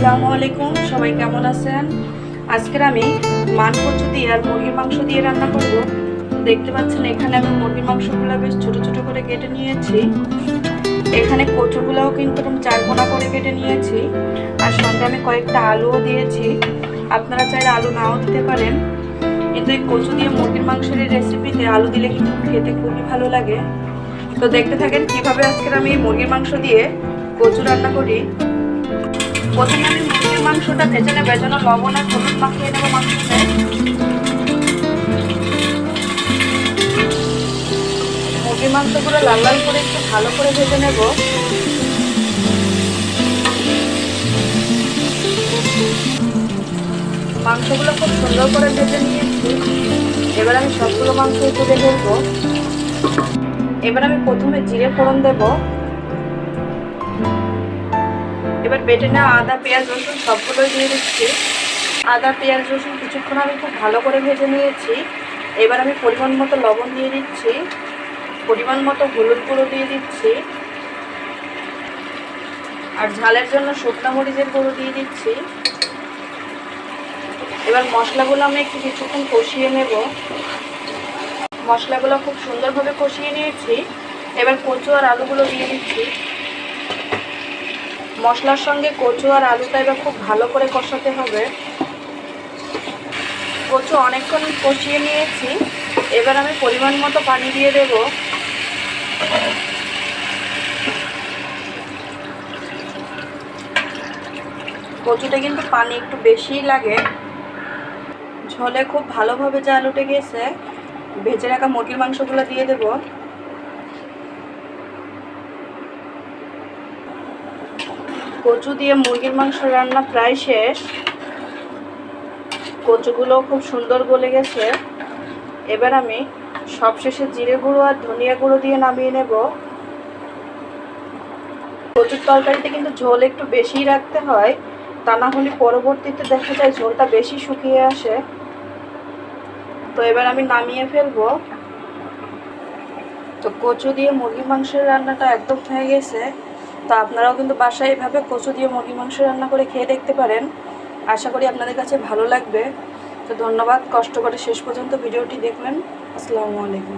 আসসালামু আলাইকুম, সবাই কেমন আছেন? আজকের আমি মান কচু দিয়ে আর মুরগির মাংস দিয়ে রান্না করব। দেখতে পাচ্ছেন এখানে আমি মুরগির মাংসগুলো বেশ ছোট ছোট করে কেটে নিয়েছি। এখানে কচুগুলোও কিন্তু আমি 4 কোনা করে কেটে নিয়েছি, আর সঙ্গে আমি কয়েকটা আলুও দিয়েছি। আপনারা চাইলে আলু নাও দিতে পারেন, কিন্তু এই কচু দিয়ে মুরগির মাংসের রেসিপিতে আলু দিলে কিন্তু খেতে খুবই ভালো লাগে। তো দেখতে থাকেন কিভাবে আজকের আমি মুরগির মাংস দিয়ে কচু রান্না করি। প্রথমে আমি মুরগির মাংসটা ভেজে নেব, জন্য লবণ আর হলুদ মাখিয়ে নেব মাংসতে। মুরগির মাংসগুলো লাল লাল করে একটু ভালো করে ভেজে নেব। মাংসগুলো খুব সুন্দর করে ভেজে নিয়েছি। এবার আমি সবগুলো মাংস তুলে ফেলবো। এবার আমি প্রথমে জিরে ফোড়ন দেব। এবার বেটে নেওয়া আদা, পেঁয়াজ, রসুন সবগুলোই দিয়ে দিচ্ছি। আদা, পেঁয়াজ, রসুন কিছুক্ষণ আমি খুব ভালো করে ভেজে নিয়েছি। এবার আমি পরিমাণ মতো লবণ দিয়ে দিচ্ছি, পরিমাণ মতো হলুদ গুঁড়ো দিয়ে দিচ্ছি, আর ঝালের জন্য শুকনো মরিচের গুঁড়ো দিয়ে দিচ্ছি। এবার মশলাগুলো আমি একটু কিছুক্ষণ কষিয়ে নেব। মশলাগুলো খুব সুন্দরভাবে কষিয়ে নিয়েছি। এবার কচু আর আলুগুলো দিয়ে দিচ্ছি। মশলার সঙ্গে কচু আর আলুটা এবার খুব ভালো করে কষাতে হবে। কচু অনেকক্ষণ কষিয়ে নিয়েছি। এবার আমি পরিমাণ মতো পানি দিয়ে দেব। কচুতে কিন্তু পানি একটু বেশিই লাগে। ঝোলে খুব ভালোভাবে জাল উঠে গেছে। ভেজে রাখা মুরগির মাংসগুলো দিয়ে দেব। কচু দিয়ে মুরগির মাংস রান্না প্রায় শেষ। কচুগুলো খুব সুন্দর গলে গেছে। এবার আমি সবশেষে জিরে গুঁড়ো আর ধনিয়া গুঁড়ো দিয়ে নামিয়ে নেব। কচুর তরকারিতে কিন্তু ঝোল একটু বেশিই রাখতে হয়, তা না হলে পরবর্তীতে দেখা যায় ঝোলটা বেশি শুকিয়ে আসে। তো এবার আমি নামিয়ে ফেলবো। তো কচু দিয়ে মুরগির মাংসের রান্নাটা একদম হয়ে গেছে। তো আপনারাও কিন্তু বাসায় এভাবে কচু দিয়ে মুরগির মাংস রান্না করে খেয়ে দেখতে পারেন। আশা করি আপনাদের কাছে ভালো লাগবে। তো ধন্যবাদ কষ্ট করে শেষ পর্যন্ত ভিডিওটি দেখলেন। আসসালামু আলাইকুম।